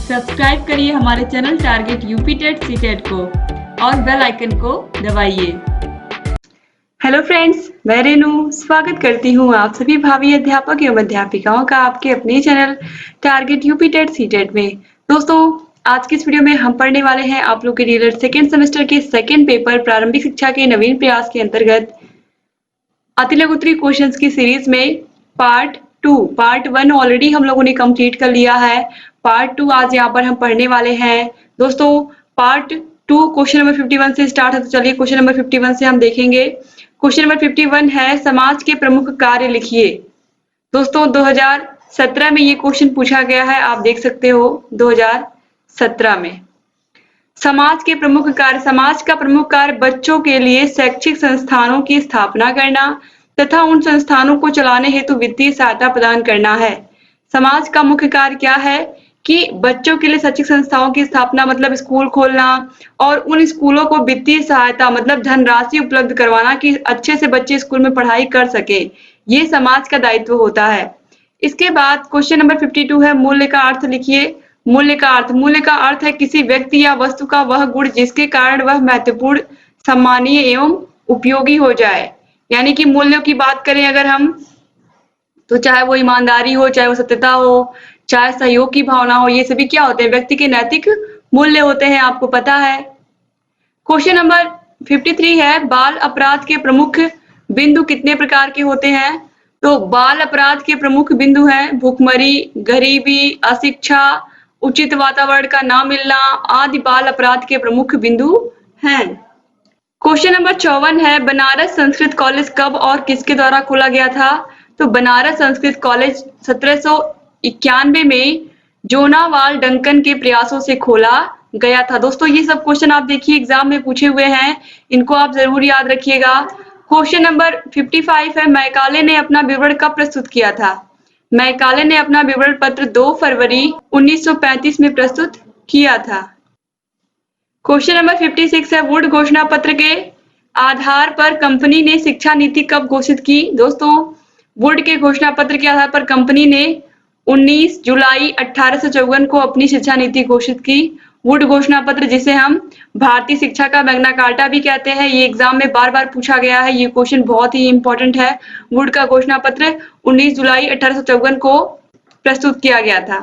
Subscribe करिए हमारे channel target UP TET CTET को और बेल आइकन को दबाइए। हेलो फ्रेंड्स, मैं रेनू स्वागत करती हूँ आप सभी भावी अध्यापक एवं अध्यापिकाओं का आपके अपने channel target UP TET CTET में। दोस्तों, आज की इस वीडियो में हम पढ़ने वाले हैं आप लोग के डीलर सेकेंड सेमेस्टर के सेकेंड पेपर प्रारंभिक शिक्षा के नवीन प्रयास के अंतर्गत अति लघु उत्तरीय क्वेश्चंस की सीरीज में पार्ट 1 ऑलरेडी हम लोगों ने कंप्लीट कर लिया है। पार्ट 2 आज यहाँ पर हम पढ़ने वाले हैं। दोस्तों, पार्ट 2 क्वेश्चन नंबर 51 से स्टार्ट है, तो चलिए क्वेश्चन नंबर 51 से हम देखेंगे। क्वेश्चन नंबर 51 है समाज के प्रमुख कार्य लिखिए। दोस्तों, 2017 में ये क्वेश्चन पूछा गया है, आप देख सकते हो 2017 में। समाज के प्रमुख कार्य, समाज का प्रमुख कार्य बच्चों के लिए शैक्षिक संस्थानों की स्थापना करना तथा उन संस्थानों को चलाने हेतु वित्तीय सहायता प्रदान करना है। समाज का मुख्य कार्य क्या है कि बच्चों के लिए शैक्षिक संस्थाओं की स्थापना मतलब स्कूल खोलना और उन स्कूलों को वित्तीय सहायता मतलब धनराशि उपलब्ध करवाना कि अच्छे से बच्चे स्कूल में पढ़ाई कर सके। ये समाज का दायित्व होता है। इसके बाद क्वेश्चन नंबर 52 है मूल्य का अर्थ लिखिए। मूल्य का अर्थ है किसी व्यक्ति या वस्तु का वह गुण जिसके कारण वह महत्वपूर्ण, सम्मानीय एवं उपयोगी हो जाए। यानी कि मूल्यों की बात करें अगर हम, तो चाहे वो ईमानदारी हो, चाहे वो सत्यता हो, चाहे सहयोग की भावना हो, ये सभी क्या होते हैं? व्यक्ति के नैतिक मूल्य होते हैं, आपको पता है। क्वेश्चन नंबर 53 है बाल अपराध के प्रमुख बिंदु कितने प्रकार के होते हैं? तो बाल अपराध के प्रमुख बिंदु हैं भुखमरी, गरीबी, अशिक्षा, उचित वातावरण का ना मिलना आदि बाल अपराध के प्रमुख बिंदु हैं। क्वेश्चन नंबर 54 है बनारस संस्कृत कॉलेज कब और किसके द्वारा खोला गया था? तो बनारस संस्कृत कॉलेज 1791 में जोनावाल डंकन के प्रयासों से खोला गया था। दोस्तों, ये सब क्वेश्चन आप देखिए एग्जाम में पूछे हुए हैं, इनको आप जरूर याद रखिएगा। क्वेश्चन नंबर 55 है मैकाले ने अपना विवरण कब प्रस्तुत किया था? मैकाले ने अपना विवरण पत्र 2 फरवरी 1935 में प्रस्तुत किया था। क्वेश्चन नंबर 56 है वुड घोषणा पत्र के आधार पर कंपनी ने शिक्षा नीति कब घोषित की? दोस्तों, वुड के घोषणा पत्र के आधार पर कंपनी ने 19 जुलाई 1854 को अपनी शिक्षा नीति घोषित की। वुड घोषणा पत्र जिसे हम भारतीय शिक्षा का मैग्ना कार्टा भी कहते हैं, ये एग्जाम में बार बार पूछा गया है, ये क्वेश्चन बहुत ही इंपॉर्टेंट है। वुड का घोषणा पत्र 19 जुलाई 1854 को प्रस्तुत किया गया था।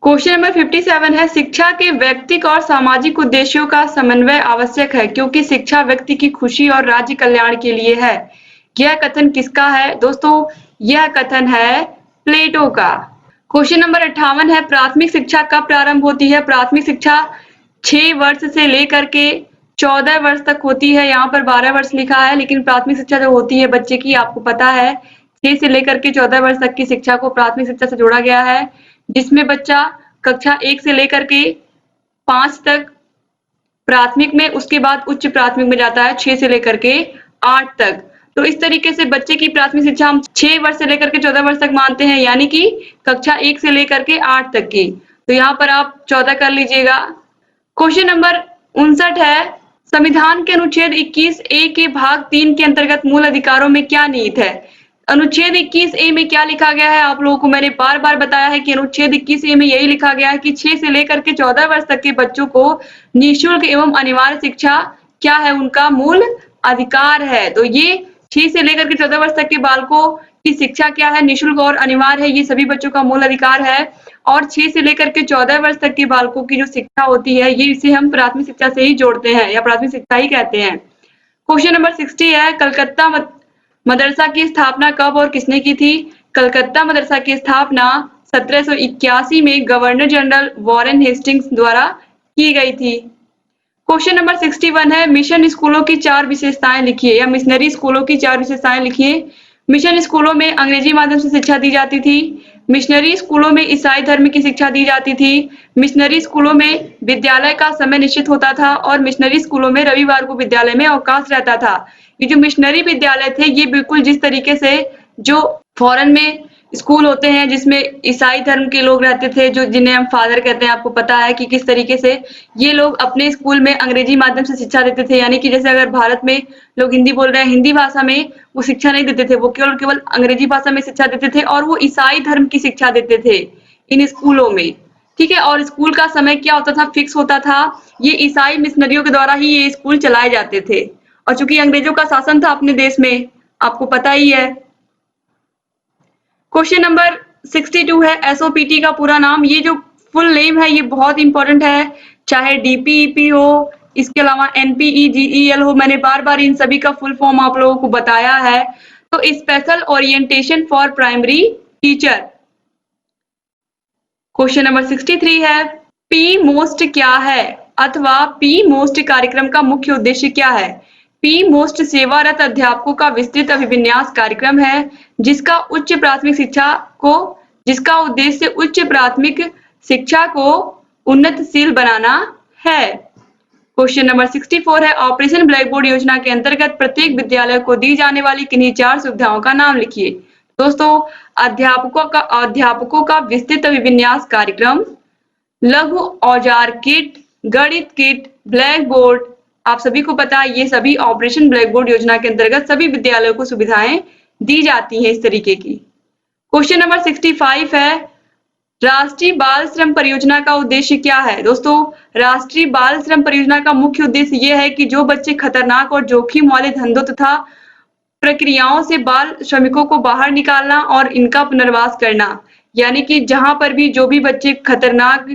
क्वेश्चन नंबर 57 है शिक्षा के व्यक्तिक और सामाजिक उद्देश्यों का समन्वय आवश्यक है क्योंकि शिक्षा व्यक्ति की खुशी और राज्य कल्याण के लिए है। यह कथन किसका है? दोस्तों, यह कथन है प्लेटो का। क्वेश्चन नंबर 58 है प्राथमिक शिक्षा कब प्रारंभ होती है? प्राथमिक शिक्षा 6 वर्ष से लेकर के 14 वर्ष तक होती है। यहाँ पर 12 वर्ष लिखा है, लेकिन प्राथमिक शिक्षा जो होती है बच्चे की, आपको पता है 6 से लेकर के 14 वर्ष तक की शिक्षा को प्राथमिक शिक्षा से जोड़ा गया है, जिसमें बच्चा कक्षा 1 से लेकर के 5 तक प्राथमिक में, उसके बाद उच्च प्राथमिक में जाता है 6 से लेकर के 8 तक। तो इस तरीके से बच्चे की प्राथमिक शिक्षा हम 6 वर्ष से लेकर के 14 वर्ष तक मानते हैं, यानी कि कक्षा 1 से लेकर के 8 तक की। तो यहाँ पर आप 14 कर लीजिएगा। क्वेश्चन नंबर 59 है संविधान के अनुच्छेद 21A के भाग 3 के अंतर्गत मूल अधिकारों में क्या निहित है? अनुच्छेद 21A में क्या लिखा गया है? आप लोगों को मैंने बार बार बताया है कि अनुच्छेद 21A में यही लिखा गया है कि 6 से लेकर के 14 वर्ष तक के बच्चों को निःशुल्क एवं अनिवार्य शिक्षा क्या है? उनका मूल अधिकार है। तो ये 6 से लेकर के 14 वर्ष तक के बालकों की शिक्षा क्या है? निःशुल्क और अनिवार्य है, ये सभी बच्चों का मूल अधिकार है। और 6 से लेकर के 14 वर्ष तक के बालकों की जो शिक्षा होती है, ये इसे हम प्राथमिक शिक्षा से ही जोड़ते हैं या प्राथमिक शिक्षा ही कहते हैं। क्वेश्चन नंबर 60 है कलकत्ता मदरसा की स्थापना कब और किसने की थी? कलकत्ता मदरसा की स्थापना 1781 में गवर्नर जनरल वॉरेन हेस्टिंग्स द्वारा की गई थी। क्वेश्चन नंबर 61 है मिशन स्कूलों की 4 विशेषताएं लिखिए या मिशनरी स्कूलों की 4 विशेषताएं लिखिए। मिशन स्कूलों में अंग्रेजी माध्यम से शिक्षा दी जाती थी। मिशनरी स्कूलों में ईसाई धर्म की शिक्षा दी जाती थी। मिशनरी स्कूलों में विद्यालय का समय निश्चित होता था और मिशनरी स्कूलों में रविवार को विद्यालय में अवकाश रहता था। ये जो मिशनरी विद्यालय थे, ये बिल्कुल जिस तरीके से जो फॉरेन में स्कूल होते हैं जिसमें ईसाई धर्म के लोग रहते थे, जो जिन्हें हम फादर कहते हैं, आपको पता है कि किस तरीके से ये लोग अपने स्कूल में अंग्रेजी माध्यम से शिक्षा देते थे। यानी कि जैसे अगर भारत में लोग हिंदी बोल रहे हैं, हिंदी भाषा में वो शिक्षा नहीं देते थे, वो केवल अंग्रेजी भाषा में शिक्षा देते थे और वो ईसाई धर्म की शिक्षा देते थे इन स्कूलों में। ठीक है। और स्कूल का समय क्या होता था, फिक्स होता था। ये ईसाई मिशनरियों के द्वारा ही ये स्कूल चलाए जाते थे। और चूंकि अंग्रेजों का शासन था अपने देश में, आपको पता ही है। क्वेश्चन नंबर 62 है एसओपीटी का पूरा नाम। ये जो फुल नेम है ये बहुत इंपॉर्टेंट है, चाहे डीपीईपी हो, इसके अलावा एनपीईजीईएल हो, मैंने बार बार इन सभी का फुल फॉर्म आप लोगों को बताया है। तो special orientation for primary teacher. Question number 63 है पी मोस्ट क्या है, अथवा पी मोस्ट कार्यक्रम का मुख्य उद्देश्य क्या है। पी मोस्ट सेवारत अध्यापकों का विस्तृत अभिविन्यास कार्यक्रम है, जिसका उद्देश्य उच्च प्राथमिक शिक्षा को उन्नतशील बनाना है। क्वेश्चन नंबर 64 है ऑपरेशन ब्लैक बोर्ड योजना के अंतर्गत प्रत्येक विद्यालय को दी जाने वाली किन्हीं 4 सुविधाओं का नाम लिखिए। दोस्तों, अध्यापकों का विस्तृत अभिविन्यास कार्यक्रम, लघु औजार किट, गणित किट, ब्लैक बोर्ड, आप सभी को पता है ये सभी ऑपरेशन ब्लैक बोर्ड योजना के अंतर्गत सभी विद्यालयों को सुविधाएं दी जाती हैं इस तरीके की। क्वेश्चन नंबर 65 है राष्ट्रीय बाल श्रम परियोजना का उद्देश्य क्या है। दोस्तों, राष्ट्रीय बाल श्रम परियोजना का मुख्य उद्देश्य यह है कि जो बच्चे खतरनाक और जोखिम वाले धंधों तथा प्रक्रियाओं से बाल श्रमिकों को बाहर निकालना और इनका पुनर्वास करना। यानी कि जहां पर भी जो भी बच्चे खतरनाक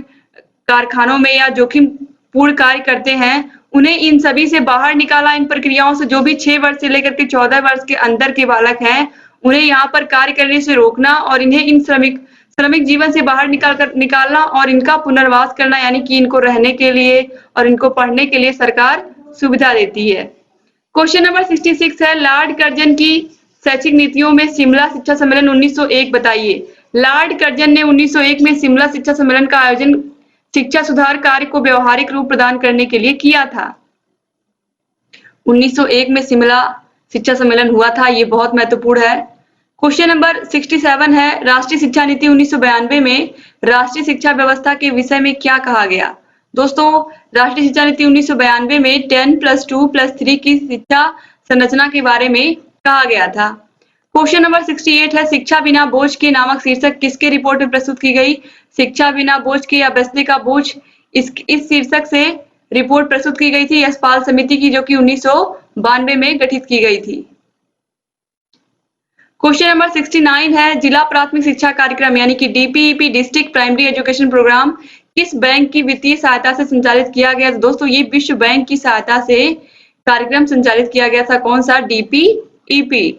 कारखानों में या जोखिम पूर्ण कार्य करते हैं, उन्हें इन सभी से बाहर निकाला। इन प्रक्रियाओं से जो भी 6 वर्ष से लेकर के 14 वर्ष के अंदर के बालक हैं, उन्हें यहाँ पर कार्य करने से रोकना और इन्हें इन श्रमिक जीवन से बाहर निकालना और इनका पुनर्वास करना, यानी कि इनको रहने के लिए और इनको पढ़ने के लिए सरकार सुविधा देती है। क्वेश्चन नंबर 66 है लॉर्ड कर्जन की शैक्षिक नीतियों में शिमला शिक्षा सम्मेलन 1901 बताइए। लॉर्ड कर्जन ने 1901 में शिमला शिक्षा सम्मेलन का आयोजन शिक्षा सुधार कार्य को व्यवहारिक रूप प्रदान करने के लिए किया था। 1901 में शिमला शिक्षा सम्मेलन हुआ था, ये बहुत महत्वपूर्ण है। क्वेश्चन नंबर 67 है राष्ट्रीय शिक्षा नीति 1992 में राष्ट्रीय शिक्षा व्यवस्था के विषय में क्या कहा गया। दोस्तों, राष्ट्रीय शिक्षा नीति 1992 में 10+2+3 की शिक्षा संरचना के बारे में कहा गया था। क्वेश्चन नंबर 68 है शिक्षा बिना बोझ के नामक शीर्षक किसके रिपोर्ट में प्रस्तुत की गई। शिक्षा बिना बोझ के या बस्ते का बोझ, इस शीर्षक से रिपोर्ट प्रस्तुत की गई थी यशपाल समिति की, जो कि 1992 में गठित की गई थी। क्वेश्चन नंबर 69 है जिला प्राथमिक शिक्षा कार्यक्रम यानी कि DPEP district primary education programme किस बैंक की वित्तीय सहायता से संचालित किया गया। तो दोस्तों, ये विश्व बैंक की सहायता से कार्यक्रम संचालित किया गया था। कौन सा? डीपीईपी।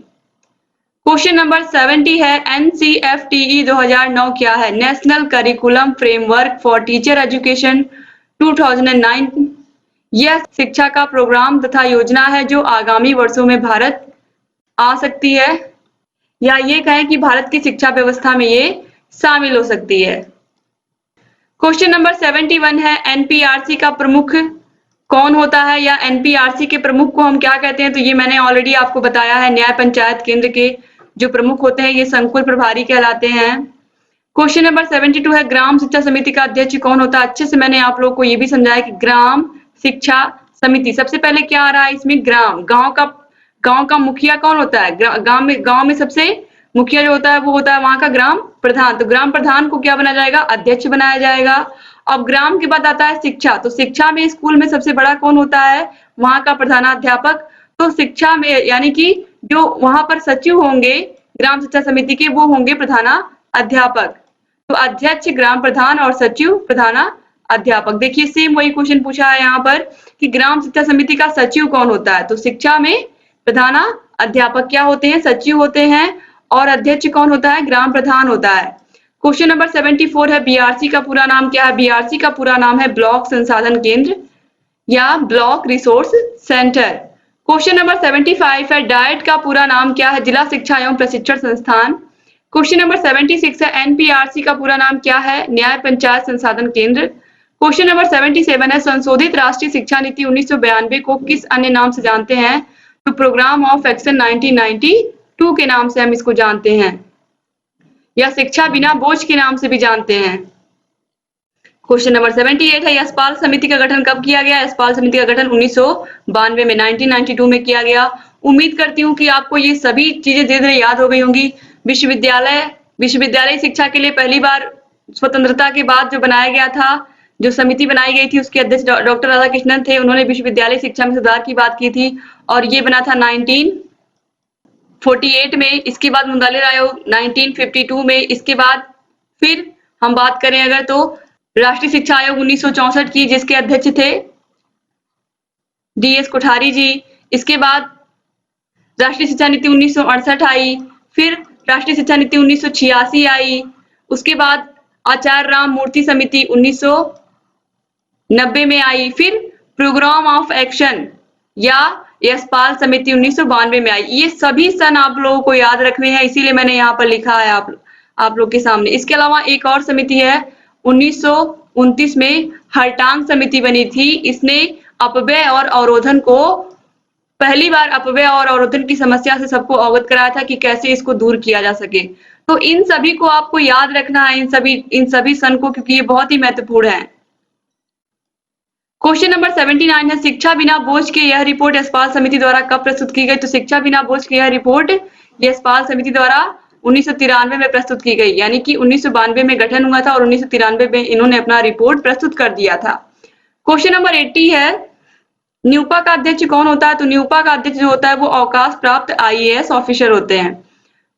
क्वेश्चन नंबर 70 है एनसीएफटीई 2009 क्या है। National curriculum framework for teacher education 2009। यह शिक्षा का प्रोग्राम तथा योजना है जो आगामी वर्षों में भारत आ सकती है, या ये कहें कि भारत की शिक्षा व्यवस्था में ये शामिल हो सकती है। क्वेश्चन नंबर 71 है एनपीआरसी का प्रमुख कौन होता है, या एनपीआरसी के प्रमुख को हम क्या कहते हैं। तो ये मैंने ऑलरेडी आपको बताया है, न्याय पंचायत केंद्र के जो प्रमुख होते हैं ये संकुल प्रभारी कहलाते हैं। क्वेश्चन नंबर 72 है ग्राम शिक्षा समिति का अध्यक्ष कौन होता है। अच्छे से मैंने आप लोगों को ये भी समझाया कि ग्राम शिक्षा समिति, सबसे पहले क्या आ रहा है इसमें, ग्राम, गांव का मुखिया कौन होता है। गांव में सबसे मुखिया जो होता है वो होता है वहां का ग्राम प्रधान। तो ग्राम प्रधान को क्या बनाया जाएगा, अध्यक्ष बनाया जाएगा। अब ग्राम के बाद आता है शिक्षा, तो शिक्षा में स्कूल में सबसे बड़ा कौन होता है, वहां का प्रधानाध्यापक। तो शिक्षा में यानी कि जो वहां पर सचिव होंगे ग्राम शिक्षा समिति के, वो होंगे प्रधानाध्यापक। तो अध्यक्ष ग्राम प्रधान और सचिव प्रधानाध्यापक। देखिए सेम वही क्वेश्चन पूछा है यहाँ पर कि ग्राम शिक्षा समिति का सचिव कौन होता है। तो शिक्षा में प्रधानाध्यापक क्या होते हैं, सचिव होते हैं, और अध्यक्ष कौन होता है, ग्राम प्रधान होता है। क्वेश्चन नंबर 74 है बीआरसी का पूरा नाम क्या है। बीआरसी का पूरा नाम है ब्लॉक संसाधन केंद्र या block resource centre. Question number 75 है डाइट का पूरा नाम क्या है, जिला शिक्षा एवं प्रशिक्षण संस्थान। क्वेश्चन नंबर 76 है एनपीआरसी का पूरा नाम क्या है, न्याय पंचायत संसाधन केंद्र। क्वेश्चन नंबर 77 है संशोधित राष्ट्रीय शिक्षा नीति 1992 को किस अन्य नाम से जानते हैं। तो प्रोग्राम ऑफ एक्शन 1992 के नाम से हम इसको जानते हैं, या शिक्षा बिना बोझ के नाम से भी जानते हैं। क्वेश्चन नंबर 78 है यशपाल समिति का गठन कब किया गया। यशपाल समिति का गठन 1992 में 1992 में किया गया। उम्मीद करती हूँ कि आपको ये सभी चीजें धीरे धीरे याद हो गई होंगी। विश्वविद्यालय शिक्षा के लिए पहली बार स्वतंत्रता के बाद जो बनाया गया था, जो समिति बनाई गई थी, उसके अध्यक्ष डॉक्टर राधाकृष्णन थे। उन्होंने विश्वविद्यालय शिक्षा में सुधार की बात की थी और ये बना था 1948 में। इसके बाद मुंडालेर आयोग 1952 में। इसके बाद फिर हम बात करें अगर तो राष्ट्रीय शिक्षा आयोग 1964 की, जिसके अध्यक्ष थे DS कोठारी जी। इसके बाद राष्ट्रीय शिक्षा नीति 1968 आई, फिर राष्ट्रीय शिक्षा नीति 1986 आई। उसके बाद आचार्य राम मूर्ति समिति 1990 में आई, फिर प्रोग्राम ऑफ एक्शन या यशपाल समिति 1992 में आई। ये सभी सन आप लोगों को याद रखने हैं, इसीलिए मैंने यहाँ पर लिखा है आप लोग के सामने। इसके अलावा एक और समिति है 1929 में हरटांग समिति बनी थी। इसने अपव्यय और अवरोधन को पहली बार अपव्यय और अवरोधन की समस्या से सबको अवगत कराया था कि कैसे इसको दूर किया जा सके। तो इन सभी को आपको याद रखना है, इन सभी सन को, क्योंकि ये बहुत ही महत्वपूर्ण है। क्वेश्चन नंबर 79 है, शिक्षा बिना बोझ के यह रिपोर्ट यशपाल समिति द्वारा कब प्रस्तुत की गई? तो शिक्षा बिना बोझ के यह रिपोर्ट यशपाल समिति द्वारा 1993 में प्रस्तुत की गई, यानी कि 1992 में गठन हुआ था और 1993 में इन्होंने अपना रिपोर्ट प्रस्तुत कर दिया था। क्वेश्चन नंबर 80 है, न्यूपा का अध्यक्ष कौन होता है? तो न्यूपा का अध्यक्ष जो होता है वो अवकाश प्राप्त IAS ऑफिसर होते हैं।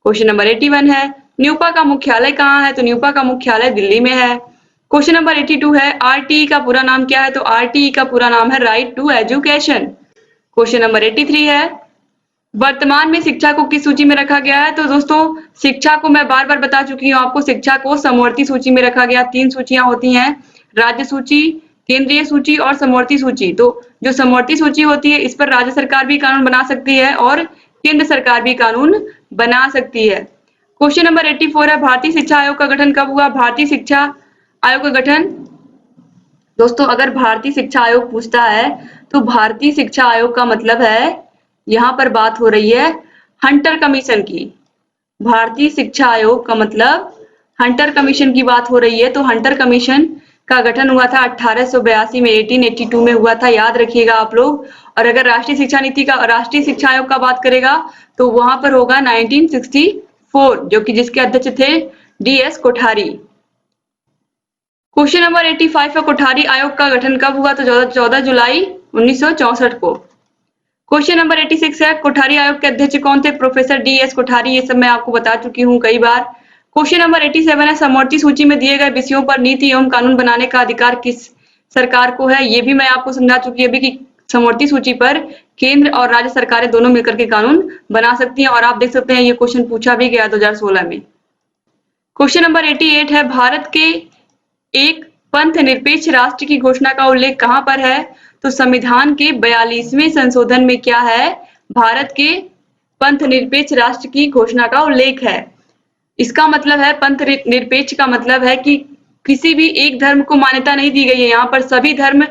क्वेश्चन नंबर 81 है, न्यूपा का मुख्यालय कहाँ है? तो न्यूपा का मुख्यालय दिल्ली में है। क्वेश्चन नंबर 82 है, RTE का पूरा नाम क्या है? तो RTE का पूरा नाम है right to education. Question number 83 है, वर्तमान में शिक्षा को किस सूची में रखा गया है? तो दोस्तों शिक्षा को मैं बार बार बता चुकी हूँ आपको, शिक्षा को समवर्ती सूची में रखा गया। 3 सूचियां होती हैं, राज्य सूची, केंद्रीय सूची और समवर्ती सूची। तो जो समवर्ती सूची होती है इस पर राज्य सरकार भी कानून बना सकती है और केंद्र सरकार भी कानून बना सकती है। क्वेश्चन नंबर 84 है, भारतीय शिक्षा आयोग का गठन कब हुआ? भारतीय शिक्षा आयोग का गठन, दोस्तों अगर भारतीय शिक्षा आयोग पूछता है तो भारतीय शिक्षा आयोग का मतलब है, यहाँ पर बात हो रही है हंटर कमीशन की। भारतीय शिक्षा आयोग का मतलब हंटर कमीशन की बात हो रही है। तो हंटर कमीशन का गठन हुआ था 1882 में, 1882 में हुआ था, याद रखिएगा आप लोग। और अगर राष्ट्रीय शिक्षा नीति का, राष्ट्रीय शिक्षा आयोग का बात करेगा तो वहां पर होगा 1964, जो कि जिसके अध्यक्ष थे DS कोठारी। क्वेश्चन नंबर 85 है, कोठारी आयोग का गठन कब हुआ? तो 14 जुलाई 1964 को। क्वेश्चन नंबर 86 है, कोठारी आयोग के अध्यक्ष कौन थे? Professor DS Kothari. ये सब मैं आपको बता चुकी हूँ कई बार। क्वेश्चन नंबर 87 है, समवर्ती सूची में दिए गए विषयों पर नीति एवं कानून बनाने का अधिकार किस सरकार को है? ये भी मैं आपको समझा चुकी हूँ कि समवर्ती सूची पर केंद्र और राज्य सरकारें दोनों मिलकर के कानून बना सकती हैं। और आप देख सकते हैं ये क्वेश्चन पूछा भी गया 2016 में। क्वेश्चन नंबर 88 है, भारत के एक पंथ निरपेक्ष राष्ट्र की घोषणा का उल्लेख कहाँ पर है? तो संविधान के 42वें संशोधन में क्या है? भारत के पंथ निरपेक्ष राष्ट्र की घोषणा का उल्लेख है। इसका मतलब है, पंथ निरपेक्ष का मतलब है कि किसी भी एक धर्म को मान्यता नहीं दी गई है। यहाँ पर सभी धर्म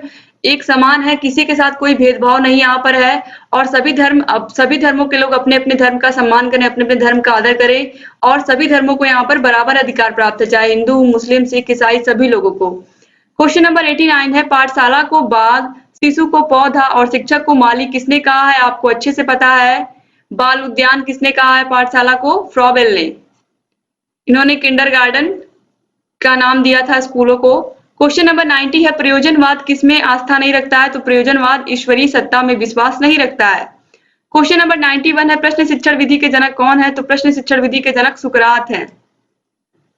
एक समान है, किसी के साथ कोई भेदभाव नहीं यहाँ पर है। और सभी धर्मों के लोग अपने अपने धर्म का सम्मान करें, अपने अपने धर्म का आदर करें और सभी धर्मों को यहाँ पर बराबर अधिकार प्राप्त है, चाहे हिंदू, मुस्लिम, सिख, ईसाई, सभी लोगों को। क्वेश्चन नंबर 89 है, पाठशाला को बाग, शिशु को पौधा और शिक्षक को माली किसने कहा है? आपको अच्छे से पता है। बाल उद्यान किसने कहा है पाठशाला को? फ्रॉबेल ने। इन्होंने किंडरगार्टन का नाम दिया था स्कूलों को। क्वेश्चन नंबर 90 है, प्रयोजनवाद किसमें आस्था नहीं रखता है? तो प्रयोजनवाद ईश्वरीय सत्ता में विश्वास नहीं रखता है। क्वेश्चन नंबर 91 है, प्रश्न शिक्षण विधि के जनक कौन है? तो प्रश्न शिक्षण विधि के जनक सुकरात हैं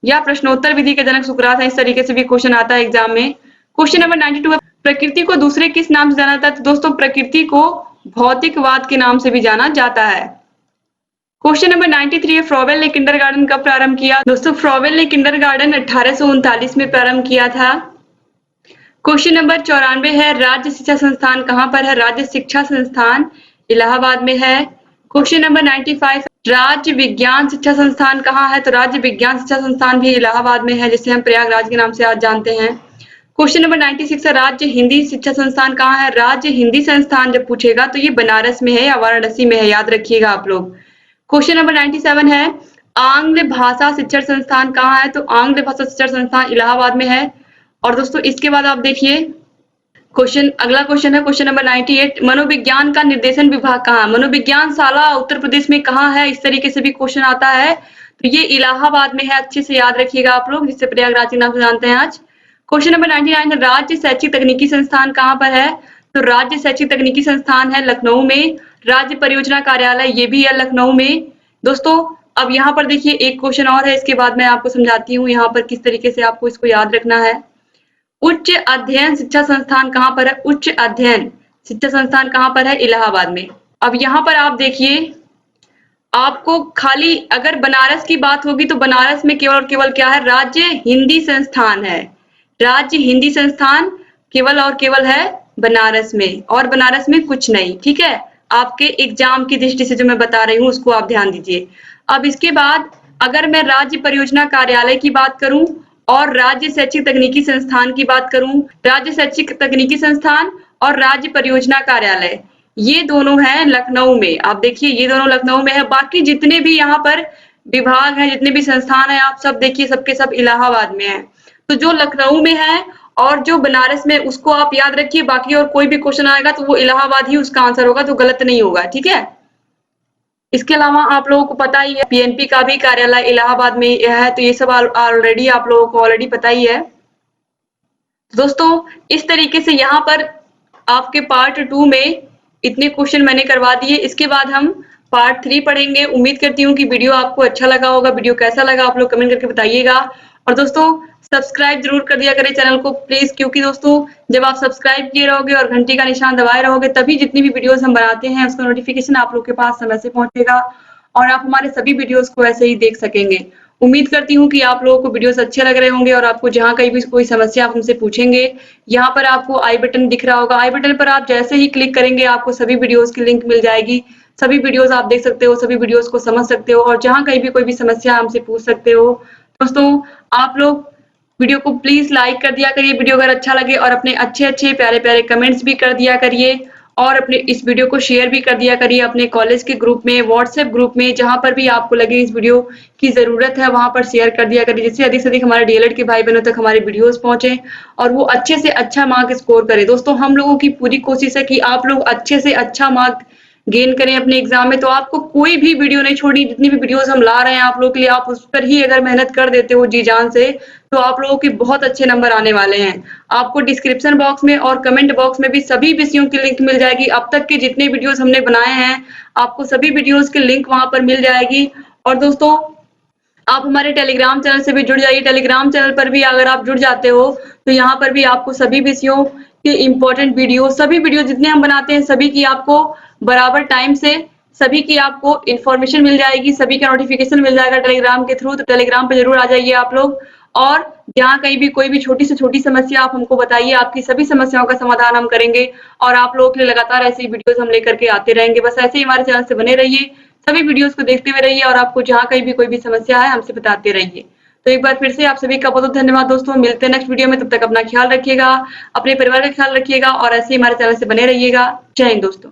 या प्रश्नोत्तर विधि के जनक सुकरात हैं। इस तरीके से भी क्वेश्चन आता है एग्जाम में। क्वेश्चन नंबर 92 है, प्रकृति को दूसरे किस नाम से जाना जाता है? तो दोस्तों प्रकृति को भौतिकवाद के नाम से भी जाना जाता है। क्वेश्चन नंबर 93 है, फ्रॉबेल ने किंडरगार्टन कब प्रारंभ किया? दोस्तों फ्रॉबेल ने किंडरगार्टन 1839 में प्रारंभ किया था। क्वेश्चन नंबर 94 है, राज्य शिक्षा संस्थान कहाँ पर है? राज्य शिक्षा संस्थान इलाहाबाद में है। क्वेश्चन नंबर 95, राज्य विज्ञान शिक्षा संस्थान कहाँ है? तो राज्य विज्ञान शिक्षा संस्थान भी इलाहाबाद में है, जिसे हम प्रयागराज के नाम से आज जानते हैं। क्वेश्चन नंबर 96 है, राज्य हिंदी शिक्षा संस्थान कहाँ है? राज्य हिंदी संस्थान जब पूछेगा तो ये बनारस में है या वाराणसी में है, याद रखिएगा आप लोग। क्वेश्चन नंबर 97 है, आंग्ल भाषा शिक्षण संस्थान कहाँ है? तो आंग्ल भाषा शिक्षण संस्थान इलाहाबाद में है। और दोस्तों इसके बाद आप देखिए अगला क्वेश्चन है क्वेश्चन नंबर 98, मनोविज्ञान का निर्देशन विभाग कहाँ? मनोविज्ञान शाला उत्तर प्रदेश में कहाँ है? इस तरीके से भी क्वेश्चन आता है। तो ये इलाहाबाद में है, अच्छे से याद रखिएगा आप लोग, जिससे प्रयागराज के नाम से जानते हैं आज। क्वेश्चन नंबर 99, राज्य शैक्षिक तकनीकी संस्थान कहाँ पर है? तो राज्य शैक्षिक तकनीकी संस्थान है लखनऊ में। राज्य परियोजना कार्यालय ये भी है लखनऊ में। दोस्तों अब यहाँ पर देखिए एक क्वेश्चन और है, इसके बाद मैं आपको समझाती हूँ यहाँ पर किस तरीके से आपको इसको याद रखना है। उच्च अध्ययन शिक्षा संस्थान कहाँ पर है? उच्च अध्ययन शिक्षा संस्थान कहाँ पर है? इलाहाबाद में। अब यहाँ पर आप देखिए, आपको खाली अगर बनारस की बात होगी तो बनारस में केवल और केवल क्या है? राज्य हिंदी संस्थान है। राज्य हिंदी संस्थान केवल और केवल है बनारस में, और बनारस में कुछ नहीं। ठीक है, आपके एग्जाम की दृष्टि से जो मैं बता रही हूँ उसको आप ध्यान दीजिए। अब इसके बाद अगर मैं राज्य परियोजना कार्यालय की बात करूं और राज्य शैक्षिक तकनीकी संस्थान की बात करूं, राज्य शैक्षिक तकनीकी संस्थान और राज्य परियोजना कार्यालय ये दोनों हैं लखनऊ में। आप देखिए ये दोनों लखनऊ में है। बाकी जितने भी यहाँ पर विभाग हैं, जितने भी संस्थान हैं, आप सब देखिए सबके सब इलाहाबाद में है। तो जो लखनऊ में है और जो बनारस में, उसको आप याद रखिए। बाकी और कोई भी क्वेश्चन आएगा तो वो इलाहाबाद ही उसका आंसर होगा, तो गलत नहीं होगा। ठीक है, इसके अलावा आप लोगों को पता ही है पीएनपी का भी कार्यालय इलाहाबाद में है, तो ये सब ऑलरेडी आप लोगों को ऑलरेडी पता ही है। दोस्तों इस तरीके से यहाँ पर आपके पार्ट 2 में इतने क्वेश्चन मैंने करवा दिए। इसके बाद हम पार्ट 3 पढ़ेंगे। उम्मीद करती हूँ कि वीडियो आपको अच्छा लगा होगा। वीडियो कैसा लगा आप लोग कमेंट करके बताइएगा। और दोस्तों सब्सक्राइब जरूर कर दिया करें चैनल को प्लीज, क्योंकि दोस्तों जब आप सब्सक्राइब किए रहोगे और घंटी का निशान दबाए रहोगे तभी जितनी भी वीडियोस हम बनाते हैं उसका नोटिफिकेशन आप लोग के पास समय से पहुंचेगा और आप हमारे सभी वीडियोस को ऐसे ही देख सकेंगे। उम्मीद करती हूँ कि आप लोगों को वीडियोस अच्छे लग रहे होंगे और आपको जहाँ कहीं भी कोई समस्या आप हमसे पूछेंगे, यहाँ पर आपको आई बटन दिख रहा होगा। आई बटन पर आप जैसे ही क्लिक करेंगे आपको सभी वीडियोस की लिंक मिल जाएगी। सभी वीडियोस आप देख सकते हो, सभी वीडियोस को समझ सकते हो और जहाँ कहीं भी कोई भी समस्या हमसे पूछ सकते हो। दोस्तों आप लोग वीडियो को प्लीज लाइक कर दिया करिए वीडियो अगर अच्छा लगे, और अपने अच्छे अच्छे प्यारे प्यारे कमेंट्स भी कर दिया करिए, और अपने इस वीडियो को शेयर भी कर दिया करिए अपने कॉलेज के ग्रुप में, व्हाट्सएप ग्रुप में, जहां पर भी आपको लगे इस वीडियो की जरूरत है वहां पर शेयर कर दिया करिए, जिससे अधिक से अधिक हमारे डीएलएड के भाई बहनों तक हमारे वीडियोस पहुंचे और वो अच्छे से अच्छा मार्क स्कोर करे। दोस्तों हम लोगों की पूरी कोशिश है कि आप लोग अच्छे से अच्छा मार्क गेन करें अपने एग्जाम में, तो आपको कोई भी वीडियो नहीं छोड़नी। जितनी भी वीडियोस हम ला रहे हैं आप लोगों के लिए, आप उस पर ही अगर मेहनत कर देते हो जी जान से, तो आप लोगों के बहुत अच्छे नंबर आने वाले हैं। आपको डिस्क्रिप्शन बॉक्स में और कमेंट बॉक्स में भी सभी विषयों की लिंक मिल जाएगी। अब तक के जितने वीडियोस हमने बनाए हैं आपको सभी वीडियोस की लिंक वहां पर मिल जाएगी। और दोस्तों आप हमारे टेलीग्राम चैनल से भी जुड़ जाइए। टेलीग्राम चैनल पर भी अगर आप जुड़ जाते हो तो यहाँ पर भी आपको सभी विषयों के इम्पोर्टेंट वीडियो, सभी वीडियो जितने हम बनाते हैं सभी की आपको बराबर टाइम से सभी की आपको इन्फॉर्मेशन मिल जाएगी, सभी का नोटिफिकेशन मिल जाएगा टेलीग्राम के थ्रू। तो टेलीग्राम पे जरूर आ जाइए आप लोग, और जहाँ कहीं भी कोई भी छोटी से छोटी समस्या आप हमको बताइए, आपकी सभी समस्याओं का समाधान हम करेंगे और आप लोगों के लिए लगातार ऐसी वीडियोस हम लेकर के आते रहेंगे। बस ऐसे ही हमारे चैनल से बने रहिए, सभी वीडियोस को देखते हुए रहिए और आपको जहाँ कहीं भी कोई भी समस्या है हमसे बताते रहिए। तो एक बार फिर से आप सभी का बहुत बहुत धन्यवाद दोस्तों। मिलते हैं नेक्स्ट वीडियो में, तब तक अपना ख्याल रखिएगा, अपने परिवार का ख्याल रखिएगा और ऐसे ही हमारे चैनल से बने रहिएगा। जय हिंद दोस्तों।